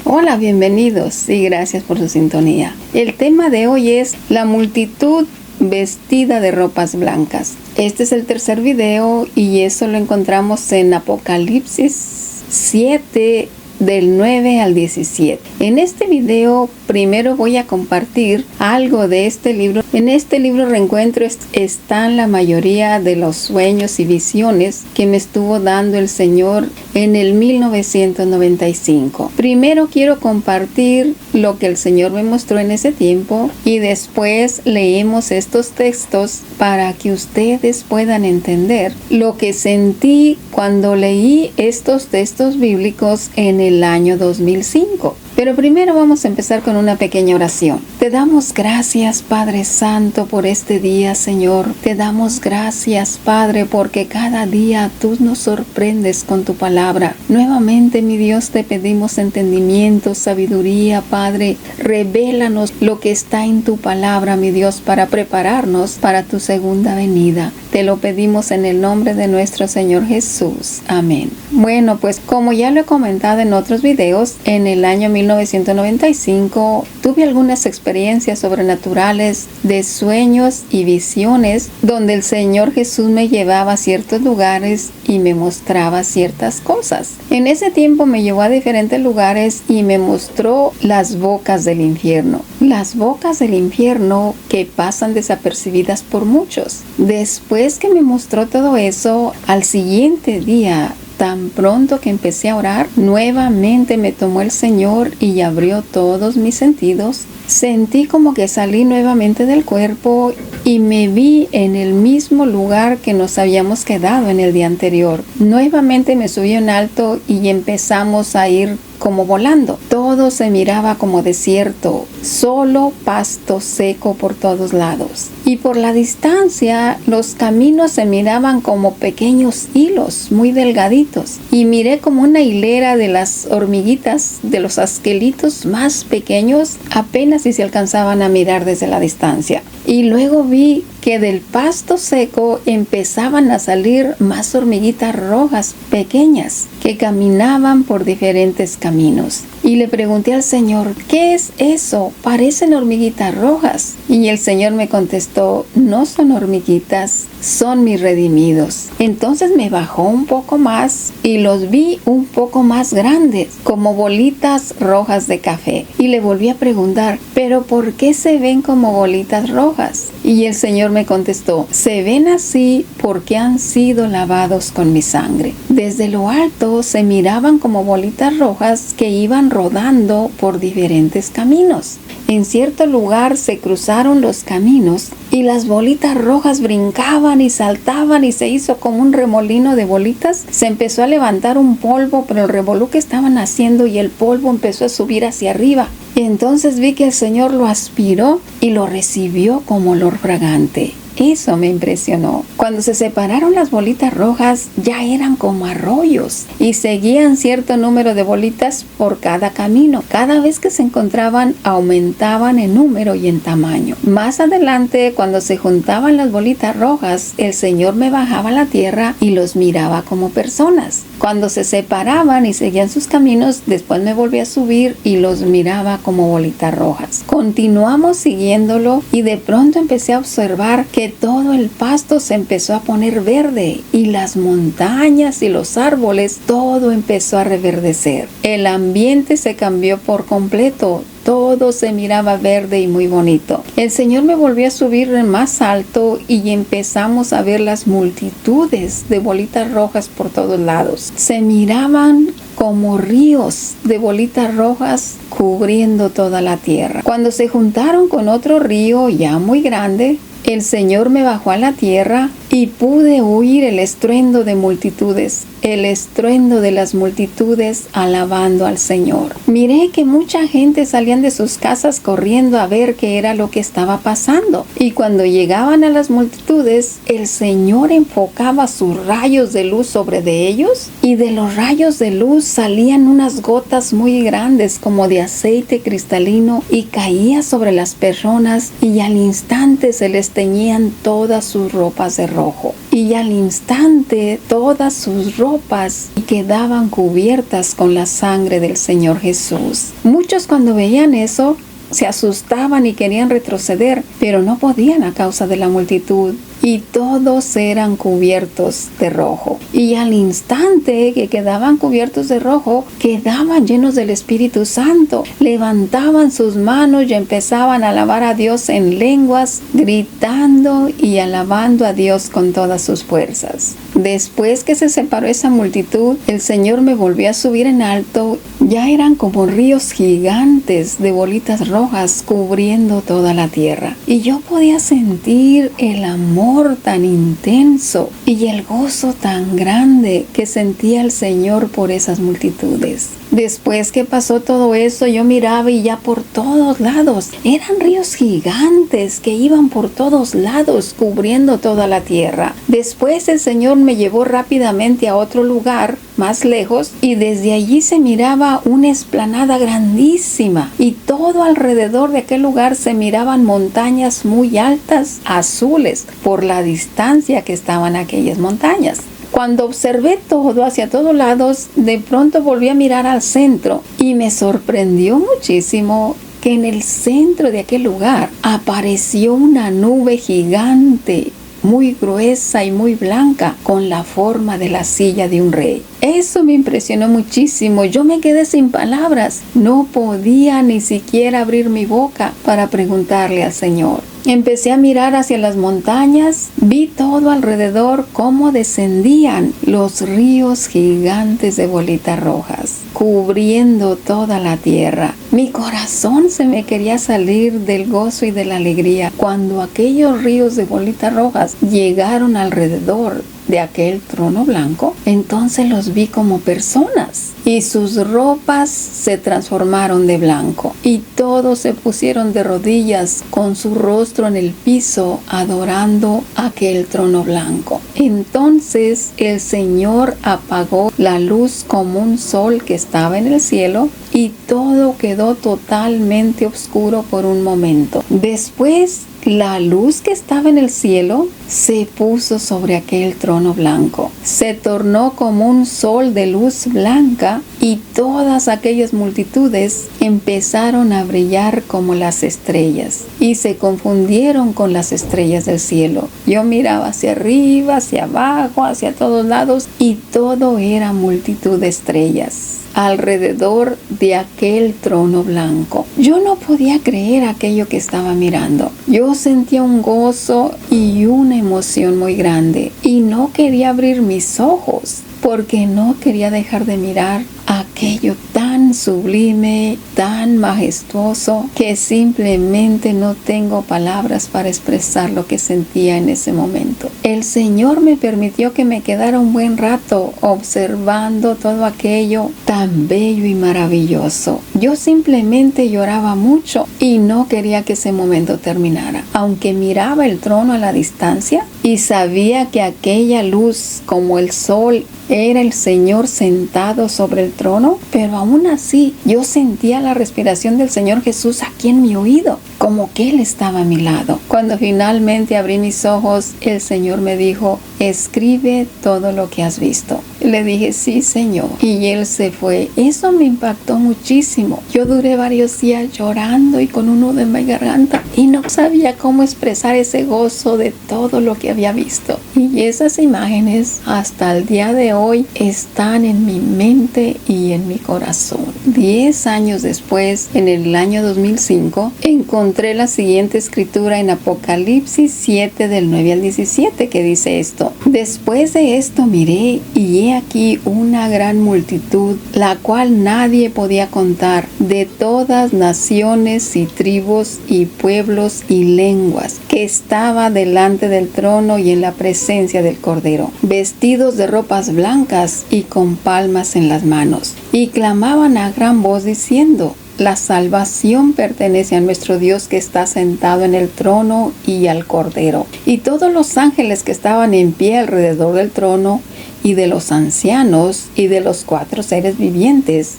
Hola, bienvenidos y gracias por su sintonía. El tema de hoy es la multitud vestida de ropas blancas. Este es el tercer video y eso lo encontramos en Apocalipsis 7 del 9 al 17. En este video primero voy a compartir algo de este libro. En este libro reencuentro están la mayoría de los sueños y visiones que me estuvo dando el Señor en el 1995. Primero quiero compartir lo que el Señor me mostró en ese tiempo y después leemos estos textos para que ustedes puedan entender lo que sentí cuando leí estos textos bíblicos en el año 2005. Pero primero vamos a empezar con una pequeña oración. Te damos gracias, Padre Santo, por este día, Señor. Te damos gracias, Padre, porque cada día tú nos sorprendes con tu palabra. Nuevamente, mi Dios, te pedimos entendimiento, sabiduría, Padre. Revélanos lo que está en tu palabra, mi Dios, para prepararnos para tu segunda venida. Te lo pedimos en el nombre de nuestro Señor Jesús. Amén. Bueno, pues como ya lo he comentado en otros videos, en el año 1995 tuve algunas experiencias sobrenaturales de sueños y visiones donde el Señor Jesús me llevaba a ciertos lugares y me mostraba ciertas cosas. En ese tiempo me llevó a diferentes lugares y me mostró las bocas del infierno. Las bocas del infierno que pasan desapercibidas por muchos. Después que me mostró todo eso, al siguiente día, tan pronto que empecé a orar, nuevamente me tomó el Señor y abrió todos mis sentidos. Sentí como que salí nuevamente del cuerpo y me vi en el mismo lugar que nos habíamos quedado en el día anterior. Nuevamente me subí en alto y empezamos a ir como volando. Todo se miraba como desierto, solo pasto seco por todos lados. Y por la distancia, los caminos se miraban como pequeños hilos muy delgaditos. Y miré como una hilera de las hormiguitas, de los asquelitos más pequeños, apenas si se alcanzaban a mirar desde la distancia. Y luego vi que del pasto seco empezaban a salir más hormiguitas rojas pequeñas que caminaban por diferentes caminos. Y le pregunté al Señor, ¿qué es eso? Parecen hormiguitas rojas. Y el Señor me contestó, no son hormiguitas, son mis redimidos. Entonces me bajó un poco más y los vi un poco más grandes, como bolitas rojas de café. Y le volví a preguntar, ¿pero por qué se ven como bolitas rojas? Y el Señor me contestó, se ven así porque han sido lavados con mi sangre. Desde lo alto se miraban como bolitas rojas que iban rodando por diferentes caminos. En cierto lugar se cruzaron los caminos y las bolitas rojas brincaban y saltaban y se hizo como un remolino de bolitas. Se empezó a levantar un polvo, pero el revolú que estaban haciendo y el polvo empezó a subir hacia arriba. Y entonces vi que el Señor lo aspiró y lo recibió como olor fragante. Eso me impresionó. Cuando se separaron las bolitas rojas, ya eran como arroyos y seguían cierto número de bolitas por cada camino. Cada vez que se encontraban, aumentaban en número y en tamaño. Más adelante, cuando se juntaban las bolitas rojas, el Señor me bajaba a la tierra y los miraba como personas. Cuando se separaban y seguían sus caminos, después me volví a subir y los miraba como bolitas rojas. Continuamos siguiéndolo y de pronto empecé a observar que todo el pasto se empezó a poner verde y las montañas y los árboles, todo empezó a reverdecer. El ambiente se cambió por completo. Todo se miraba verde y muy bonito. El Señor me volvió a subir más alto y empezamos a ver las multitudes de bolitas rojas por todos lados. Se miraban como ríos de bolitas rojas cubriendo toda la tierra. Cuando se juntaron con otro río ya muy grande, el Señor me bajó a la tierra y pude oír el estruendo de multitudes, el estruendo de las multitudes alabando al Señor. Miré que mucha gente salían de sus casas corriendo a ver qué era lo que estaba pasando. Y cuando llegaban a las multitudes, el Señor enfocaba sus rayos de luz sobre de ellos y de los rayos de luz salían unas gotas muy grandes como de aceite cristalino y caía sobre las personas y al instante se les teñían todas sus ropas de rojo. rojo. Y al instante todas sus ropas quedaban cubiertas con la sangre del Señor Jesús. Muchos cuando veían eso se asustaban y querían retroceder, pero no podían a causa de la multitud. Y todos eran cubiertos de rojo. Y al instante que quedaban cubiertos de rojo, quedaban llenos del Espíritu Santo. Levantaban sus manos y empezaban a alabar a Dios en lenguas, gritando y alabando a Dios con todas sus fuerzas. Después que se separó esa multitud, el Señor me volvió a subir en alto. Ya eran como ríos gigantes de bolitas rojas cubriendo toda la tierra. Y yo podía sentir el amor tan intenso y el gozo tan grande que sentía el Señor por esas multitudes. Después que pasó todo eso, yo miraba y ya por todos lados eran ríos gigantes que iban por todos lados cubriendo toda la tierra. Después el Señor me llevó rápidamente a otro lugar más lejos y desde allí se miraba una explanada grandísima y todo alrededor de aquel lugar se miraban montañas muy altas, azules, por la distancia que estaban aquellas montañas. Cuando observé todo hacia todos lados, de pronto volví a mirar al centro y me sorprendió muchísimo que en el centro de aquel lugar apareció una nube gigante, muy gruesa y muy blanca, con la forma de la silla de un rey. Eso me impresionó muchísimo. Yo me quedé sin palabras. No podía ni siquiera abrir mi boca para preguntarle al Señor. Empecé a mirar hacia las montañas, vi todo alrededor cómo descendían los ríos gigantes de bolitas rojas, cubriendo toda la tierra. Mi corazón se me quería salir del gozo y de la alegría cuando aquellos ríos de bolitas rojas llegaron alrededor de aquel trono blanco. Entonces los vi como personas y sus ropas se transformaron de blanco y todos se pusieron de rodillas con su rostro en el piso adorando aquel trono blanco. Entonces el Señor apagó la luz como un sol que estaba en el cielo y todo quedó totalmente oscuro por un momento. Después la luz que estaba en el cielo se puso sobre aquel trono blanco. Se tornó como un sol de luz blanca y todas aquellas multitudes empezaron a brillar como las estrellas y se confundieron con las estrellas del cielo. Yo miraba hacia arriba, hacia abajo, hacia todos lados y todo era multitud de estrellas alrededor de aquel trono blanco. Yo no podía creer aquello que estaba mirando. Yo sentía un gozo y una emoción muy grande y no quería abrir mis ojos porque no quería dejar de mirar aquello tan sublime, tan majestuoso, que simplemente no tengo palabras para expresar lo que sentía en ese momento. El Señor me permitió que me quedara un buen rato observando todo aquello tan bello y maravilloso. Yo simplemente lloraba mucho y no quería que ese momento terminara. Aunque miraba el trono a la distancia y sabía que aquella luz como el sol era el Señor sentado sobre el trono, pero aún así yo sentía la respiración del Señor Jesús aquí en mi oído, como que Él estaba a mi lado. Cuando finalmente abrí mis ojos, el Señor me dijo: escribe todo lo que has visto. Le dije: sí, Señor. Y Él se fue. Eso me impactó muchísimo. Yo duré varios días llorando y con un nudo en mi garganta y no sabía cómo expresar ese gozo de todo lo que había visto. Y esas imágenes hasta el día de hoy están en mi mente y en mi corazón. 10 años después, en el año 2005, encontré la siguiente escritura en Apocalipsis 7 del 9 al 17 que dice esto: después de esto miré y he aquí una gran multitud, la cual nadie podía contar, de todas naciones y tribus y pueblos y lenguas, que estaba delante del trono y en la presencia del Cordero, vestidos de ropas blancas y con palmas en las manos, y clamaban a gran voz diciendo: la salvación pertenece a nuestro Dios que está sentado en el trono y al Cordero. Y todos los ángeles que estaban en pie alrededor del trono y de los ancianos y de los 4 seres vivientes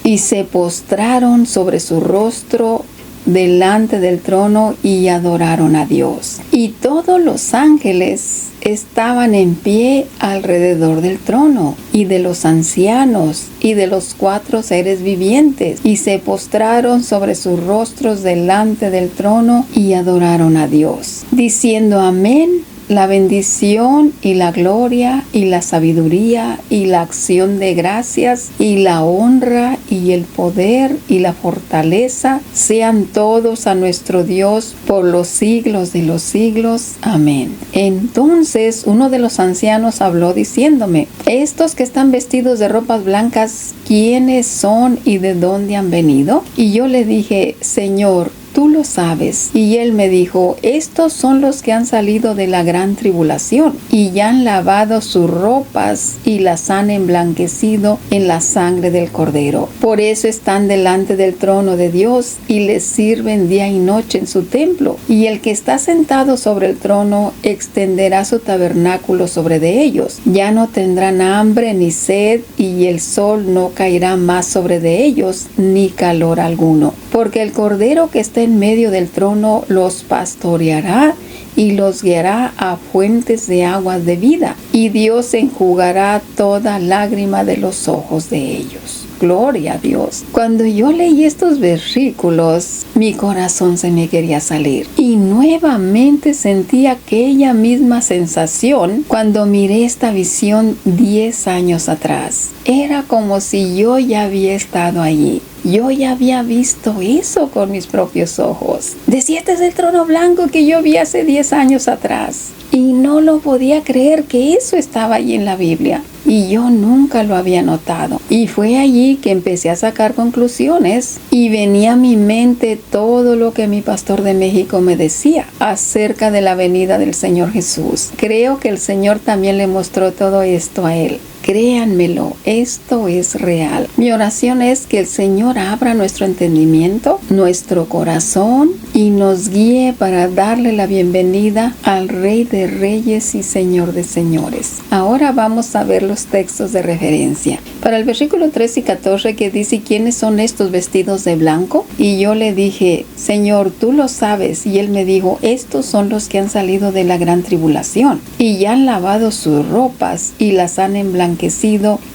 y se postraron sobre su rostro delante del trono y adoraron a Dios. Y todos los ángeles estaban en pie alrededor del trono, y de los ancianos, y de los 4 seres vivientes, y se postraron sobre sus rostros delante del trono, y adoraron a Dios, diciendo amén. La bendición y la gloria y la sabiduría y la acción de gracias y la honra y el poder y la fortaleza sean todos a nuestro Dios por los siglos de los siglos. Amén. Entonces uno de los ancianos habló diciéndome: estos que están vestidos de ropas blancas, ¿quiénes son y de dónde han venido? Y yo le dije: Señor, tú lo sabes. Y él me dijo: estos son los que han salido de la gran tribulación y ya han lavado sus ropas y las han emblanquecido en la sangre del Cordero. Por eso están delante del trono de Dios y les sirven día y noche en su templo. Y el que está sentado sobre el trono extenderá su tabernáculo sobre de ellos. Ya no tendrán hambre ni sed, y el sol no caerá más sobre de ellos, ni calor alguno. Porque el Cordero que está en medio del trono los pastoreará y los guiará a fuentes de aguas de vida, y Dios enjugará toda lágrima de los ojos de ellos. Gloria a Dios. Cuando yo leí estos versículos, mi corazón se me quería salir. Y nuevamente sentí aquella misma sensación cuando miré esta visión 10 años atrás. Era como si yo ya había estado allí. Yo ya había visto eso con mis propios ojos. Decía: este es el trono blanco que yo vi hace 10 años atrás. Y no lo podía creer que eso estaba allí en la Biblia. Y yo nunca lo había notado. Y fue allí que empecé a sacar conclusiones y venía a mi mente todo lo que mi pastor de México me decía acerca de la venida del Señor Jesús. Creo que el Señor también le mostró todo esto a él. Créanmelo, esto es real. Mi oración es que el Señor abra nuestro entendimiento, nuestro corazón, y nos guíe para darle la bienvenida al Rey de Reyes y Señor de Señores. Ahora vamos a ver los textos de referencia. Para el versículo 13 y 14 que dice: ¿quiénes son estos vestidos de blanco? Y yo le dije: Señor, tú lo sabes. Y él me dijo: estos son los que han salido de la gran tribulación y ya han lavado sus ropas y las han emblanquecido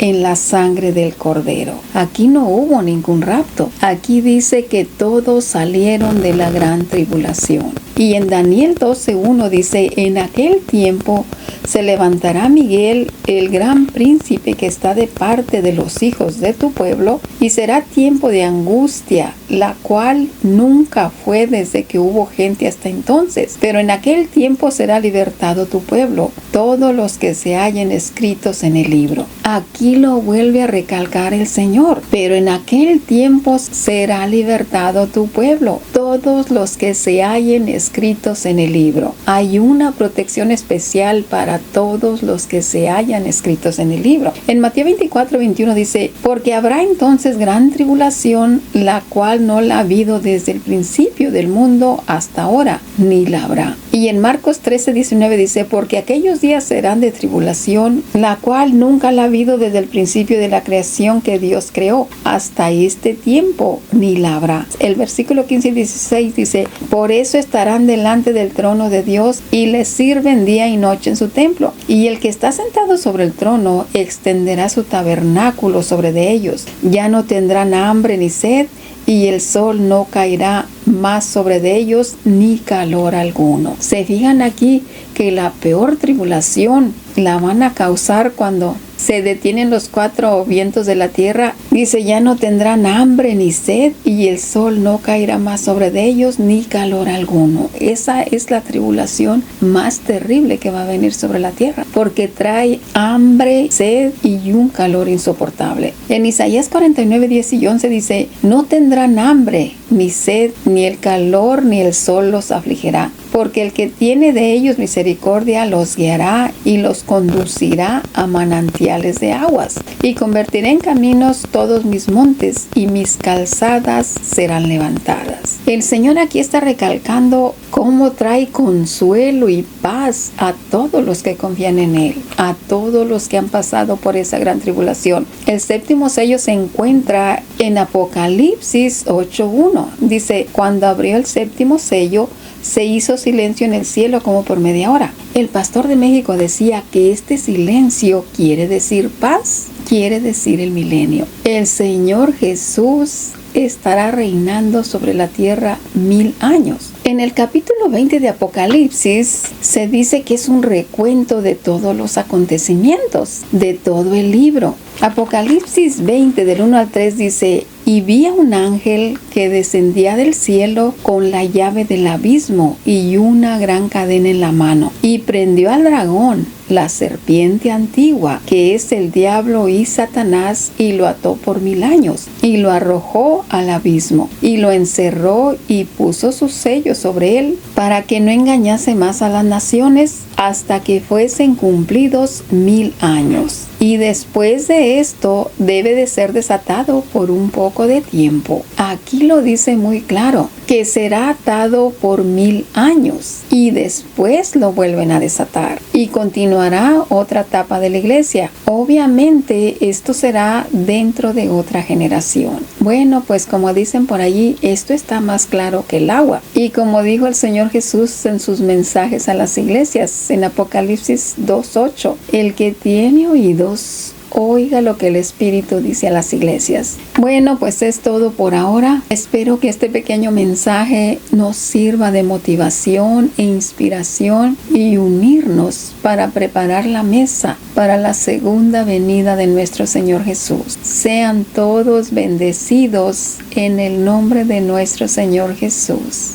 en la sangre del Cordero. Aquí no hubo ningún rapto. Aquí dice que todos salieron de la gran tribulación. Y en Daniel 12:1 dice: en aquel tiempo se levantará Miguel, el gran príncipe que está de parte de los hijos de tu pueblo, y será tiempo de angustia, la cual nunca fue desde que hubo gente hasta entonces. Pero en aquel tiempo será libertado tu pueblo, todos los que se hallen escritos en el libro. Aquí lo vuelve a recalcar el Señor. Pero en aquel tiempo será libertado tu pueblo, todos los que se hallen escritos en el libro. Hay una protección especial para todos los que se hallan escritos en el libro. En Mateo 24:21 dice: porque habrá entonces gran tribulación, la cual no la ha habido desde el principio del mundo hasta ahora, ni la habrá. Y en Marcos 13:19 dice: porque aquellos días serán de tribulación, la cual nunca la ha habido desde el principio de la creación que Dios creó, hasta este tiempo, ni la habrá. El versículo 15 y 16 dice: por eso estarán delante del trono de Dios y les sirven día y noche en su templo. Y el que está sentado sobre el trono extenderá su tabernáculo sobre de ellos. Ya no tendrán hambre ni sed, y el sol no caerá más sobre de ellos, ni calor alguno. Se fijan aquí que la peor tribulación la van a causar cuando se detienen los 4 vientos de la tierra. Dice: ya no tendrán hambre ni sed, y el sol no caerá más sobre de ellos, ni calor alguno. Esa es la tribulación más terrible que va a venir sobre la tierra, porque trae hambre, sed y un calor insoportable. En Isaías 49:10 y 11 dice: no tendrán hambre ni sed, ni el calor ni el sol los afligirá, porque el que tiene de ellos misericordia los guiará y los conducirá a manantiales de aguas, y convertiré en caminos todos mis montes, y mis calzadas serán levantadas. El Señor aquí está recalcando cómo trae consuelo y paz a todos los que confían en Él, a todos los que han pasado por esa gran tribulación. El séptimo sello se encuentra en Apocalipsis 8:1. Dice: cuando abrió el séptimo sello, se hizo silencio en el cielo como por media hora. El pastor de México decía que este silencio quiere decir paz, quiere decir el milenio. El Señor Jesús estará reinando sobre la tierra 1000 años. En el capítulo 20 de Apocalipsis se dice que es un recuento de todos los acontecimientos, de todo el libro. Apocalipsis 20 del 1 al 3 dice: y vi a un ángel que descendía del cielo con la llave del abismo y una gran cadena en la mano, y prendió al dragón, la serpiente antigua, que es el diablo y Satanás, y lo ató por 1000 años, y lo arrojó al abismo, y lo encerró y puso sus sellos sobre él, para que no engañase más a las naciones, hasta que fuesen cumplidos 1000 años. Y después de esto debe de ser desatado por un poco de tiempo. Aquí lo dice muy claro, que será atado por 1000 años y después lo vuelven a desatar y continuará otra etapa de la iglesia. Obviamente esto será dentro de otra generación. Bueno, pues como dicen por allí, esto está más claro que el agua. Y como dijo el Señor Jesús en sus mensajes a las iglesias en Apocalipsis 2:8, el que tiene oídos, oiga lo que el Espíritu dice a las iglesias. Bueno, pues es todo por ahora. Espero que este pequeño mensaje nos sirva de motivación e inspiración y unirnos para preparar la mesa para la segunda venida de nuestro Señor Jesús. Sean todos bendecidos en el nombre de nuestro Señor Jesús.